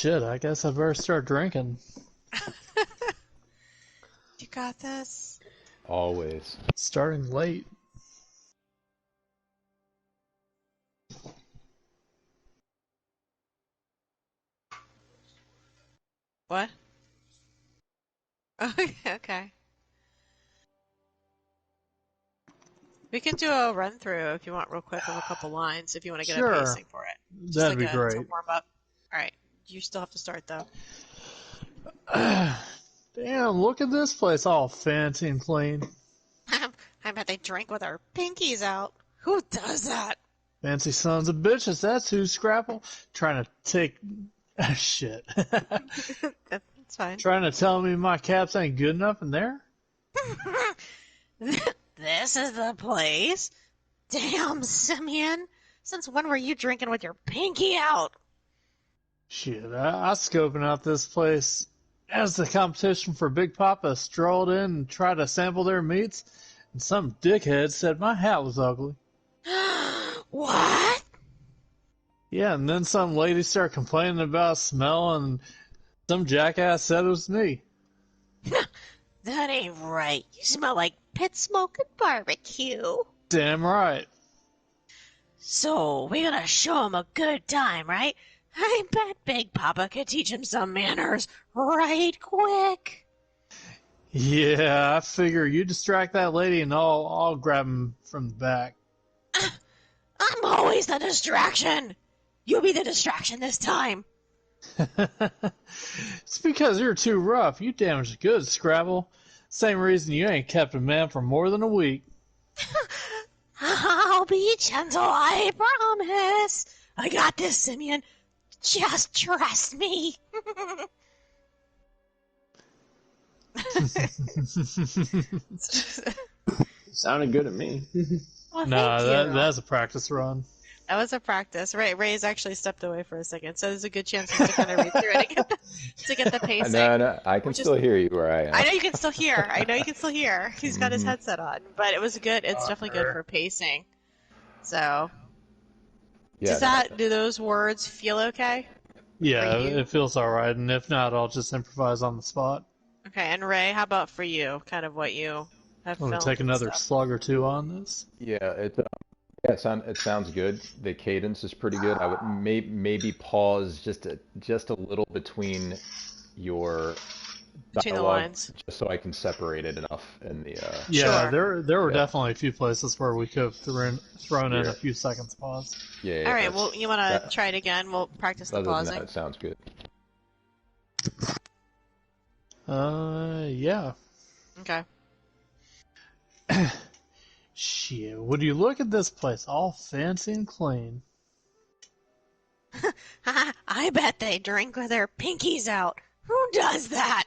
Shit, I guess I better start drinking. You got this. Always. Starting late. What? Okay. We can do a run through if you want, real quick, of a couple lines. If you want to get a Sure. pacing for it, just That'd like be great. to warm up. All right, you still have to start though. Damn, look at this place, all fancy and clean. I bet they drink with their pinkies out. Who does that? Fancy sons of bitches, that's who, Scrapple. Trying to take... Shit. That's fine. Trying to tell me my caps ain't good enough in there? This is the place? Damn, Simian. Since when were you drinking with your pinky out? Shit, I was scoping out this place as the competition for Big Papa strolled in and tried to sample their meats, and some dickhead said my hat was ugly. What? Yeah, and then some lady started complaining about smell, and some jackass said it was me. That ain't right. You smell like pit smoke and barbecue. Damn right. So, we're gonna show him a good time, right? I bet Big Papa could teach him some manners right quick. Yeah, I figure you distract that lady and I'll grab him from the back. I'm always the distraction. You be the distraction this time. It's because you're too rough. You damaged the goods, Scrapple. Same reason you ain't kept a man for more than a week. I'll be gentle, I promise. I got this, Simian. Just trust me. Sounded good at me. Well, Nah, thank you. that's a practice run. That was a practice. Ray's actually stepped away for a second, so there's a good chance to kind of read through it again to get the pacing. No, I can still hear you where I am. I know you can still hear. He's got his headset on, but it was good. It's definitely good for pacing. So, Yeah, do those words feel okay? Yeah, For you? it feels alright, and if not, I'll just improvise on the spot. Okay, and Ray, how about for you? Kind of what you have I'm filmed gonna take and another stuff. slug or two on this. it sounds good. The cadence is pretty good. I would maybe pause just a little between your Between the dialogue, lines. just so I can separate it enough in the. Yeah, Sure. there were Yeah. definitely a few places where we could have thrown in Yeah. a few seconds pause. Yeah. All right, well, you want to that- try it again? We'll practice the Other than pausing. that, it sounds good. Yeah. Okay. Shit, would you look at this place, all fancy and clean. I bet they drink with their pinkies out. Who does that?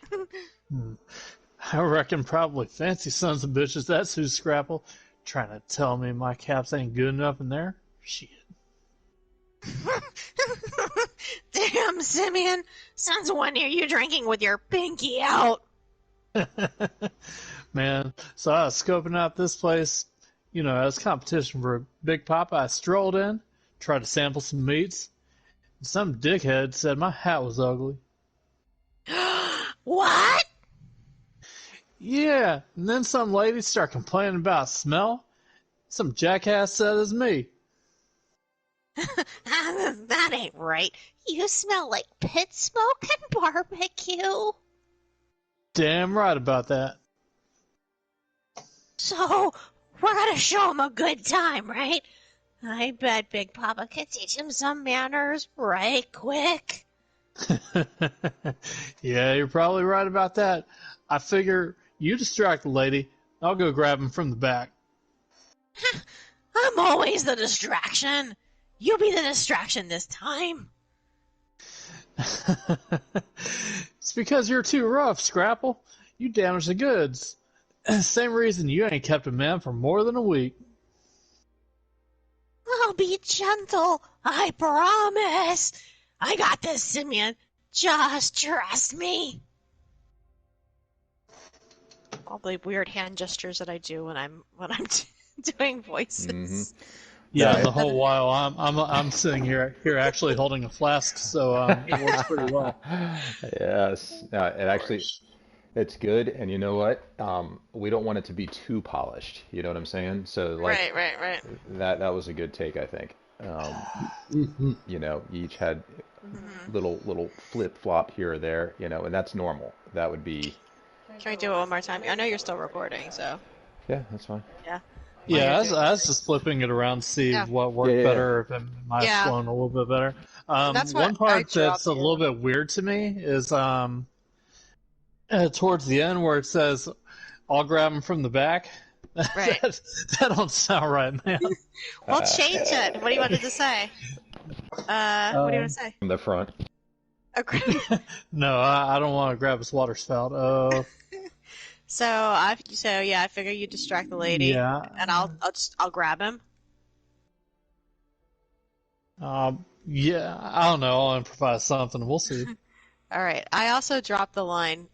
I reckon probably fancy sons of bitches, that's who, Scrapple. Trying to tell me my caps ain't good enough in there? Shit. Damn, Simian. Since when are you drinking with your pinky out? Man, so I was scoping out this place, as competition for Big Papa. I strolled in, tried to sample some meats, and some dickhead said my hat was ugly. What? Yeah, and then some lady started complaining about smell. Some jackass said it was me. That ain't right. You smell like pit smoke and barbecue. Damn right about that. So, we're gonna show him a good time, right? I bet Big Papa could teach him some manners right quick. Yeah, you're probably right about that. I figure you distract the lady. I'll go grab him from the back. I'm always the distraction. You be the distraction this time. It's because you're too rough, Scrapple. You damaged the goods. Same reason you ain't kept a man for more than a week. I'll be gentle, I promise. I got this, Simian. Just trust me. All the weird hand gestures that I do when I'm doing voices. Yeah, and the whole while I'm sitting here actually holding a flask, so it works pretty well. Yes. It actually it's good, and you know what? We don't want it to be too polished. You know what I'm saying? So like Right. that was a good take, I think. You each had Hmm. little flip flop here or there, and that's normal. That would be Can we do it one more time? I know you're still recording, so yeah, that's fine. yeah. While Yeah, you're doing I it. was just flipping it around to see Yeah, what Yeah, worked yeah, better, if it might have yeah. flown a little bit better. And that's what One I part that's dropped a here. little bit weird to me is towards the end where it says, "I'll grab him from the back." Right. That don't sound right, man. Well, change it. What do you want it to say? What do you want to Um, say? from the front. Okay. no, I don't want to grab his water spout. So yeah, I figure you distract the lady, Yeah. and I'll grab him. Yeah, I don't know. I'll improvise something. We'll see. All right. I also dropped the line,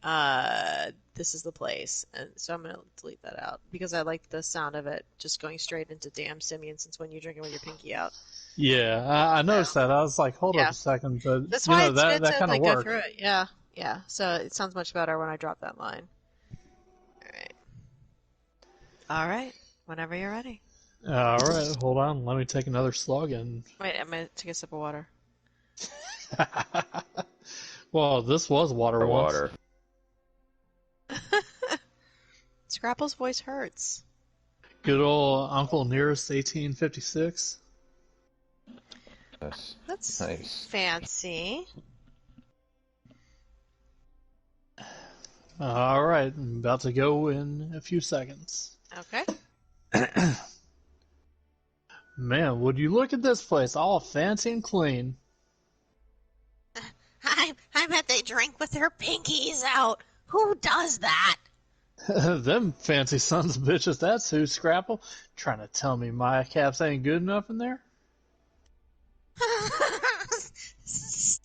this is the place. And so I'm going to delete that out because I like the sound of it just going straight into damn simian since when you're drinking with your pinky out. Yeah, I So, noticed that. I was like, hold up yeah. a second, but That's why it's that good that to kind of like go worked. through it. Yeah. Yeah. So it sounds much better when I drop that line. All right. All right. Whenever you're ready. All right, hold on. Let me take another slug and. Wait, I'm going to take a sip of water. Well, this was water Or once. water. Scrapple's voice hurts. Good old Uncle Nearest 1856. Yes. That's Nice. fancy. All right, I'm about to go in a few seconds. Okay. Man, would you look at this place, all fancy and clean. I bet they drink with their pinkies out. Who does that? Them fancy sons of bitches, that's who, Scrapple. Trying to tell me my caps ain't good enough in there?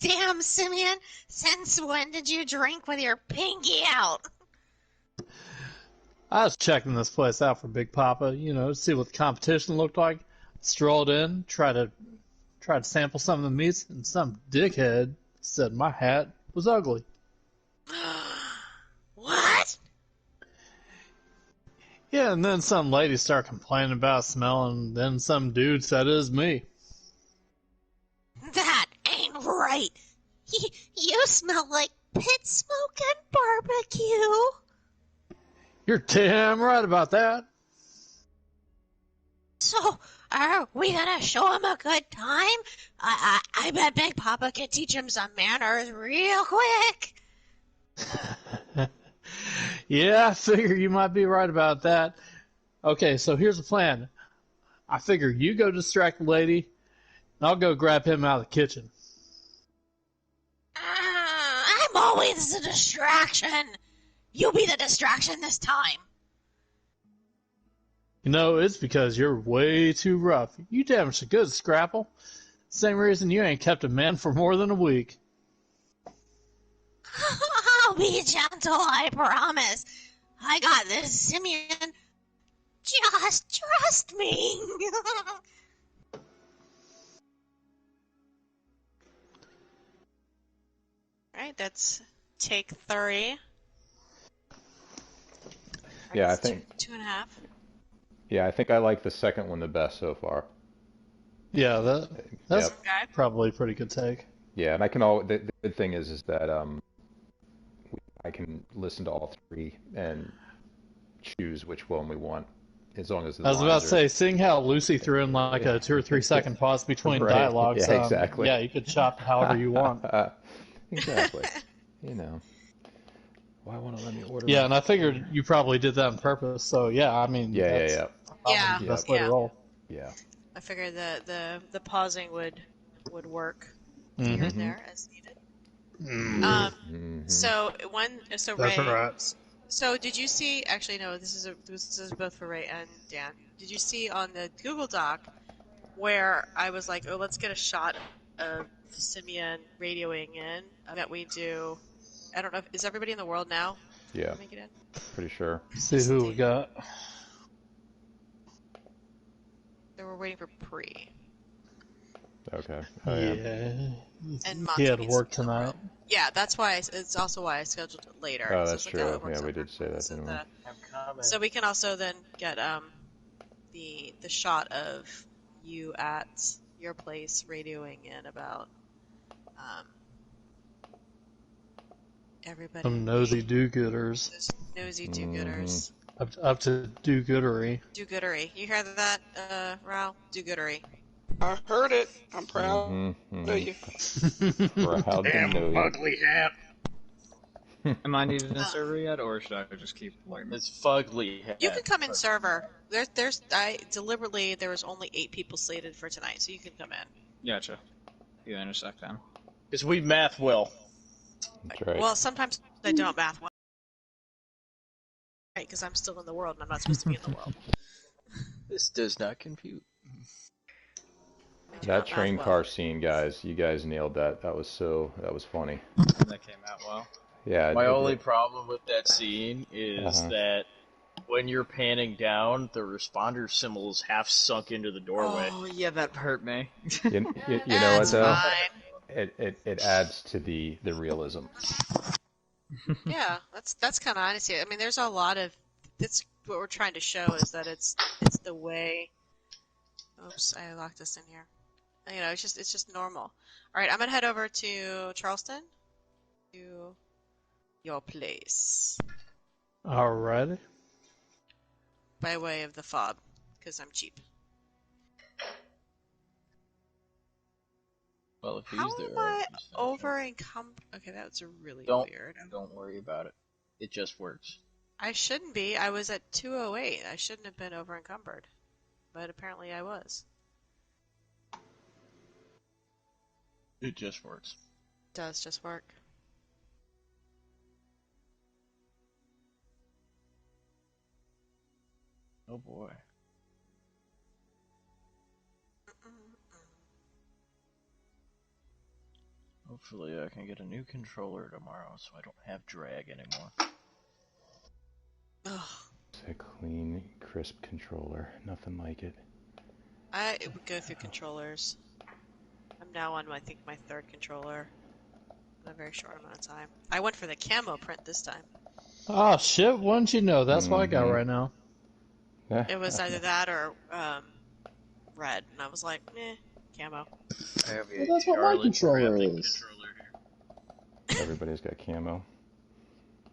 Damn, Simeon. Since when did you drink with your pinky out? I was checking this place out for Big Papa, to see what the competition looked like. Strolled in, tried to sample some of the meats, and some dickhead said my hat was ugly. What? Yeah, and then some lady started complaining about smelling, then some dude said it was me. That ain't right. You smell like pit smoke and barbecue. You're damn right about that. So, are we gonna show him a good time? I bet Big Papa could teach him some manners real quick. Yeah, I figure you might be right about that. Okay, so here's the plan. I figure you go distract the lady, and I'll go grab him out of the kitchen. I'm always the distraction. You be the distraction this time. It's because you're way too rough. You damaged the goods, Scrapple. Same reason you ain't kept a man for more than a week. I'll be gentle, I promise. I got this, Simeon. Just trust me. Right, that's take 30. Yeah, I It's think. two and a half. Yeah, I think I like the second one the best so far. Yeah, that's Yep. Okay. probably a pretty good take. Yeah, and I can all. The good thing is that I can listen to all three and choose which one we want, as long as the I was about lines to are say, seeing how Lucy threw in like a 2 or 3 second pause between right. dialogues, Yeah, exactly. yeah, you could chop however you want. Exactly. You know, why want to let me order Yeah, my and I food? figured you probably did that on purpose. So yeah, I mean Yeah, that's yeah, probably Yeah, the yeah, best way to yeah. roll. yeah, I figured the pausing would work here Mm-hmm. and Mm-hmm. there as needed. Mm, Um, Mm-hmm. so that's Ray, right. so did you see? Actually, no. This is both for Ray and Dan. Did you see on the Google Doc where I was like, oh, let's get a shot of Simeon radioing in that we do. I don't know. Is everybody in the world now? Yeah, Make it in. pretty sure. See who we got. There we're waiting for Pre. Okay. Oh yeah. Yeah. And He Monty had needs to work be in the tonight. room. Yeah, that's why. It's also why I scheduled it later. Oh, So that's it's like, oh, true. it Yeah, works we out did say that, perfectly. didn't we? I'm coming. So we can also then get the shot of you at your place radioing in about um everybody Some nosy being do-gooders. those nosy Mm-hmm. do-gooders. Up to do-goodery. Do-goodery. You hear that, Ral? Do-goodery. I heard it. I'm proud Mm-hmm. of Mm-hmm. you. Proud to know you. Am I needed in Uh, server yet, or should I just keep learning? It's fugly. you can come in server. I deliberately there was only 8 people slated for tonight, so you can come in. Gotcha. You intersect then. Because we math well. That's right. Well, sometimes I don't math well, right? Because I'm still in the world and I'm not supposed to be in the world. This does not compute. I do That not math train well. car scene, guys, you guys nailed that. That was funny. That came out well. Yeah. My only problem with that scene is Uh-huh. that when you're panning down, the responder symbol is half sunk into the doorway. Oh yeah, that hurt me. You know what That's though? fine. It adds to the realism. Yeah, that's kind of honestly. I mean, there's a lot of. That's what we're trying to show is that it's the way. Oops, I locked us in here. You know, it's just normal. All right, I'm gonna head over to Charleston, to your place Alrighty. by way of the fob, because I'm cheap. Well, if he's How there, am I he's finished. over encumbered? Okay, that's really Don't- weird. Don't worry about it. It just works. I shouldn't be. I was at 208. I shouldn't have been over encumbered, but apparently I was. It just works. Does just work. Oh boy. Hopefully I can get a new controller tomorrow so I don't have drag anymore. Ugh. It's a clean, crisp controller. Nothing like it. I would go through controllers. I'm now on, I think, my 3rd controller in a very short amount of time. I went for the camo print this time. Oh shit, wouldn't you know? That's what I got Mhm. right now. It was either that or red, and I was like, camo. I have Well, that's what my Charlotte controller graphic is. controller here. Everybody's got camo.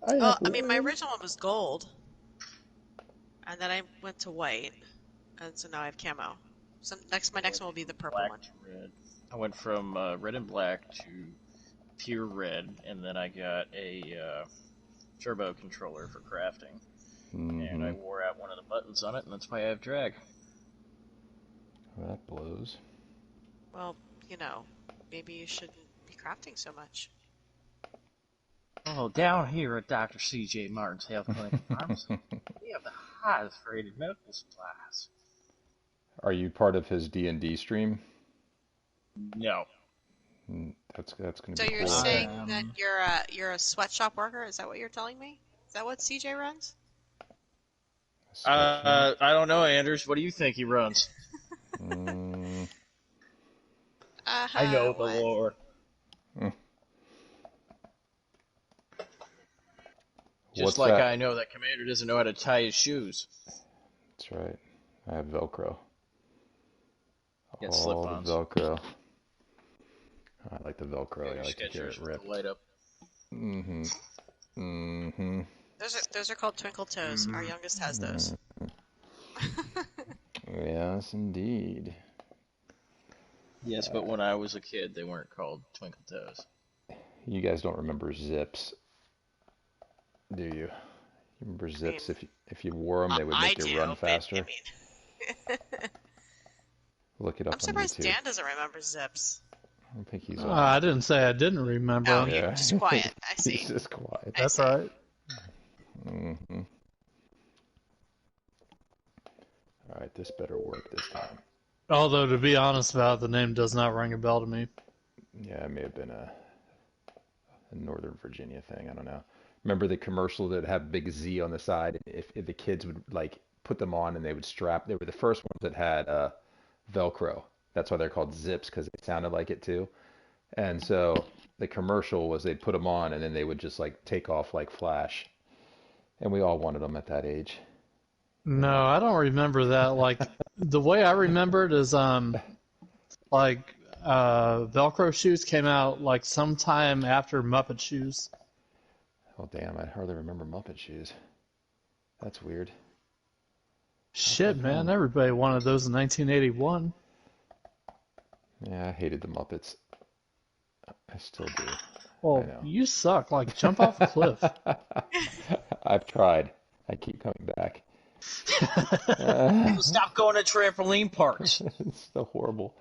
Well, I mean, my original one was gold, and then I went to white, and so now I have camo. So my next one will be the purple Black one. to red. I went from red and black to pure red, and then I got a turbo controller for crafting. And I Mm-hmm. wore out one of the buttons on it, and that's why I have drag. Well, that blows. Well, you know, maybe you shouldn't be crafting so much. Oh, down here at Dr. C.J. Martin's Health Clinic Pharmacy, we have the highest rated medical supplies. Are you part of his D&D stream? No. That's going So to be you're cool. saying that you're a sweatshop worker? Is that what you're telling me? Is that what CJ runs? I don't know, Anders. What do you think he runs? Mm, I know the What? lore. Just What's like that? I know that Commander doesn't know how to tie his shoes. That's right. I have Velcro. Get All slip-ons. the Velcro. I like the Velcro. I Your like to hear Skechers it with rip. the light up. Mm-hmm. Mm-hmm. Those are called twinkle toes. Our youngest has those. Yes, indeed. Yes, but when I was a kid, they weren't called twinkle toes. You guys don't remember zips, do you? You remember zips? If you wore them, they would make you run faster. I mean, Look it up I'm on surprised YouTube. Dan doesn't remember zips. I don't think he's I didn't say I didn't remember. Oh, him. you're just quiet. I see. He's just quiet. I That's see. right. Mm-hmm. All right, this better work this time. Although, to be honest about it, the name does not ring a bell to me. Yeah, it may have been a Northern Virginia thing. I don't know. Remember the commercial that had big Z on the side? If the kids would like put them on and they would strap. They were the first ones that had Velcro. That's why they're called zips, because they sounded like it too. And so the commercial was they'd put them on and then they would just like take off like flash. And we all wanted them at that age. No, I don't remember that. Like the way I remember it is like Velcro shoes came out like sometime after Muppet shoes. Oh damn, I hardly remember Muppet shoes. That's weird. Shit, man, everybody wanted those in 1981. Yeah, I hated the Muppets. I still do. I Well, know. you suck. Like, jump off a cliff. I've tried. I keep coming back. Stop going to trampoline parks. It's so horrible.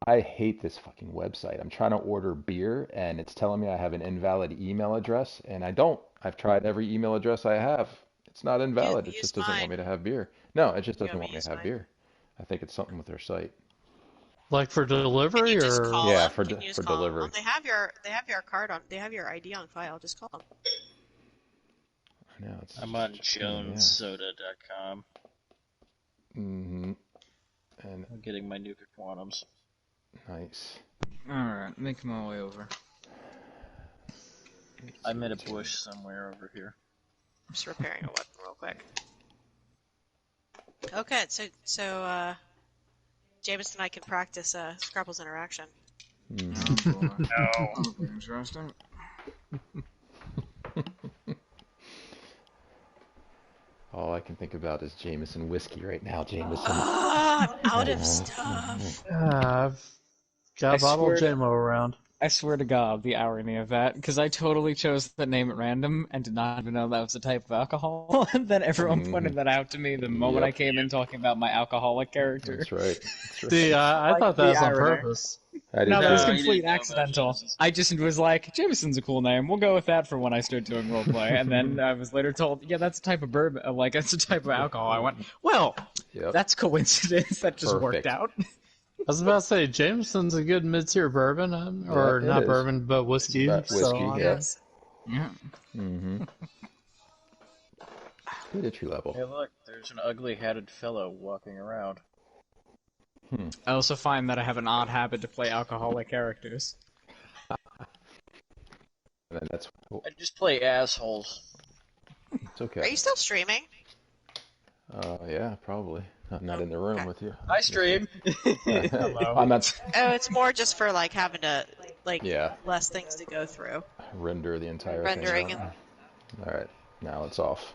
I hate this fucking website. I'm trying to order beer and it's telling me I have an invalid email address and I don't. I've tried every email address I have. It's not invalid. It Use just doesn't want mine. me to have beer. No, it just You doesn't want me want to me use to have mine? beer. I think it's something with their site. Like for Can delivery you just or call Yeah, them? Can you just for call delivery. them? They have your card on. They have your ID on file. Just call them. I know it's I'm on just a pain in the ass. jonessoda.com. Mm-hmm. And I'm getting my Nuka Quantums. nice. Alright, making my way over. I'm in a bush somewhere over here. I'm just repairing a weapon real quick. Okay, so Jameson and I can practice Scrapple's interaction. Mm-hmm. Oh boy. No. That'll be interesting. All I can think about is Jameson whiskey right now, Jameson. Ah, I'm out of stuff. I've got I a bottle of swear to- JMO around. I swear to God, the irony of that, because I totally chose the name at random and did not even know that was a type of alcohol, and then everyone pointed that out to me the moment I Yep. came in talking about my alcoholic character. That's right. That's right. See, I thought that the was on irony. purpose. I did No, that was too. you complete didn't know about accidental. Jameson's. I just was like, Jameson's a cool name. We'll go with that for when I started doing roleplay. And then I was later told, yeah, that's a type of bourbon. Like, that's a type of alcohol. I went, well, Yep. that's coincidence. That just worked Perfect. out. I was about to say, Jameson's a good mid-tier bourbon, or it not is. bourbon, but whiskey. It's So whiskey, I yeah. guess. Yeah. Mm-hmm. Good entry level. Hey, look, there's an ugly-hatted fellow walking around. I also find that I have an odd habit to play alcoholic characters. And that's I just play assholes. it's okay. Are you still streaming? Yeah, probably. I'm not in the room Okay. with you. I stream. I'm not Oh, it's more just for like having to Yeah. less things to go through. render the entire Rendering thing. and All right, now it's off.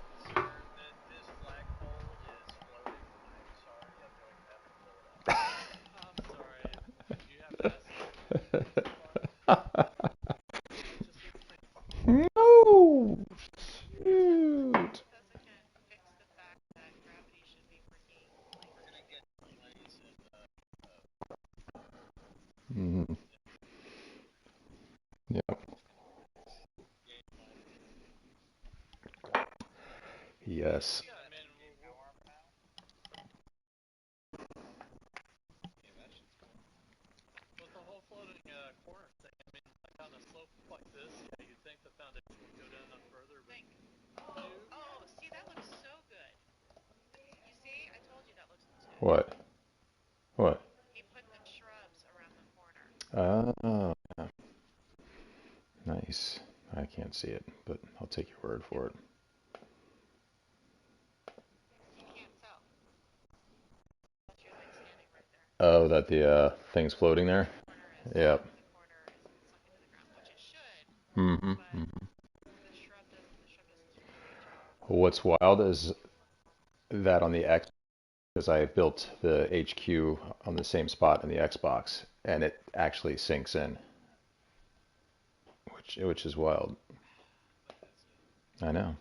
No! Shoot! Mm-hmm. Yep. Yes. With the whole floating corner thing, I mean, like on a slope like this, yeah, you'd think the foundation would go down further, but Oh, see, that looks so good. You see, I told you that looks good. What? What? He put the shrubs around the corner. Oh, nice. I can't see it, but I'll take your word for it. You can't tell. But you're like standing right there. Oh, that the thing's floating there? Yep. The corner is sunk into the ground, which it should, Mm-hmm. but Mm-hmm. the shrub doesn't do a great job. What's wild is that on the X, because I built the HQ on the same spot in the Xbox, and it actually sinks in, which is wild. I know.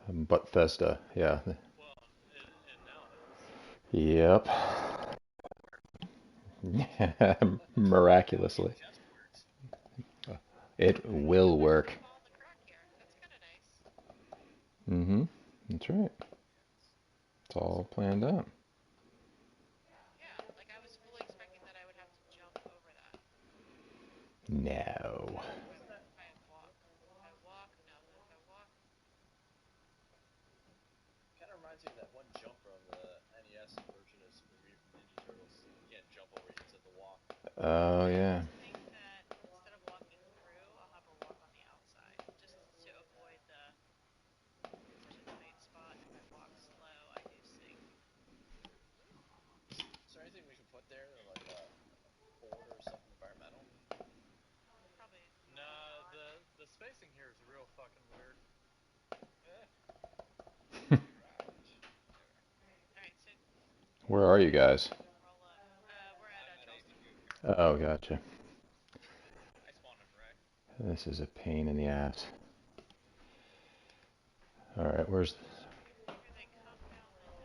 But Bethesda, yeah. Yep. Miraculously. It will work. Mm-hmm. That's right. It's all planned out. Yeah, like I was fully expecting that I would have to jump over that. No. I walk. I walk. No, if I walk. Kind of reminds me of that one jump from the NES version of Oh, I yeah. think that instead of walking through, I'll have her walk on the outside, just to avoid the main spot. If I walk slow, I do sink. Is there anything we can put there, like a board or something environmental? Probably Nah, not. the spacing here is real fucking weird. Maybe around. Alright, so Where are you guys? roll up. We're at I'm at Charles River. ATV. Oh, gotcha. I spawned in Ray. This is a pain in the ass. All right, Here they come down the hill.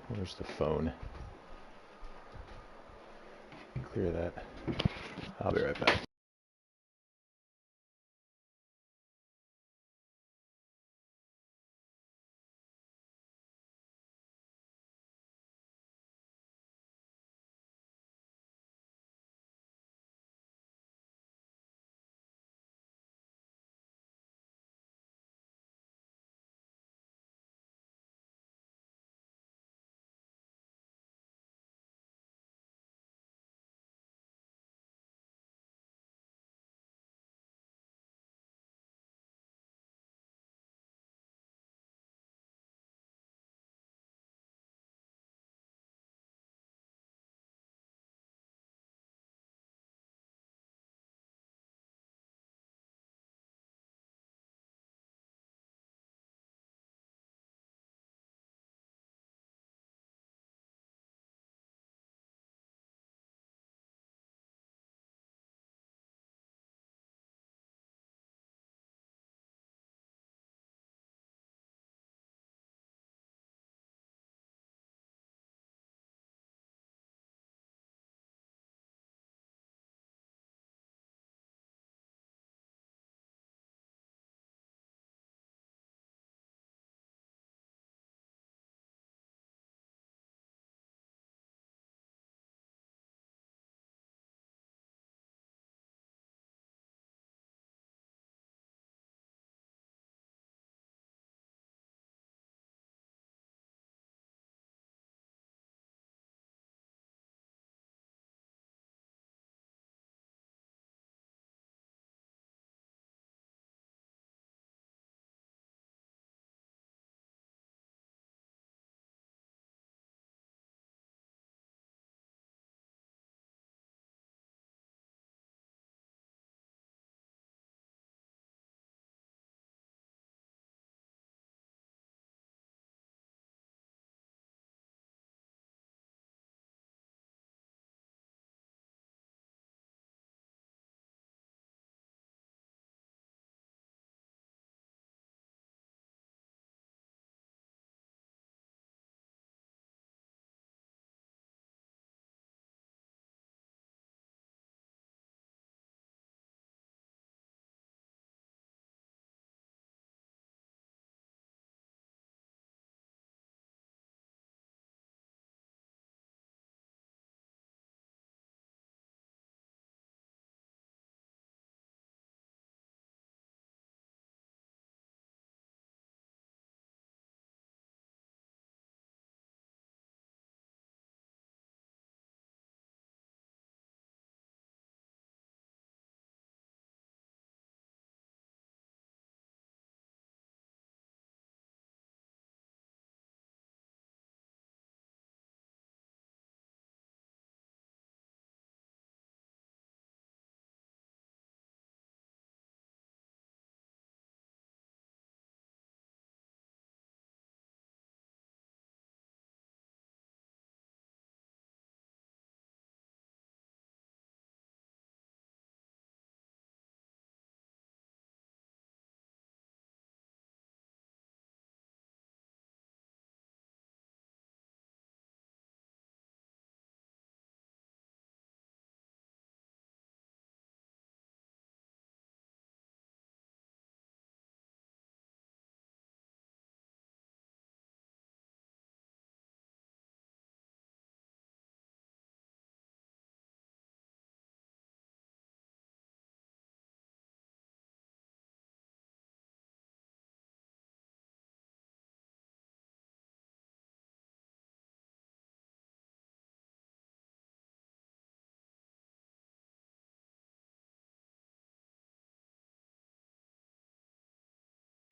where's the phone? Clear that. I'll be right back.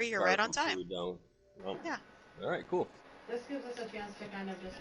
you're start right on from time. food down. Well, Yeah. all right, cool. This gives us a chance to kind of just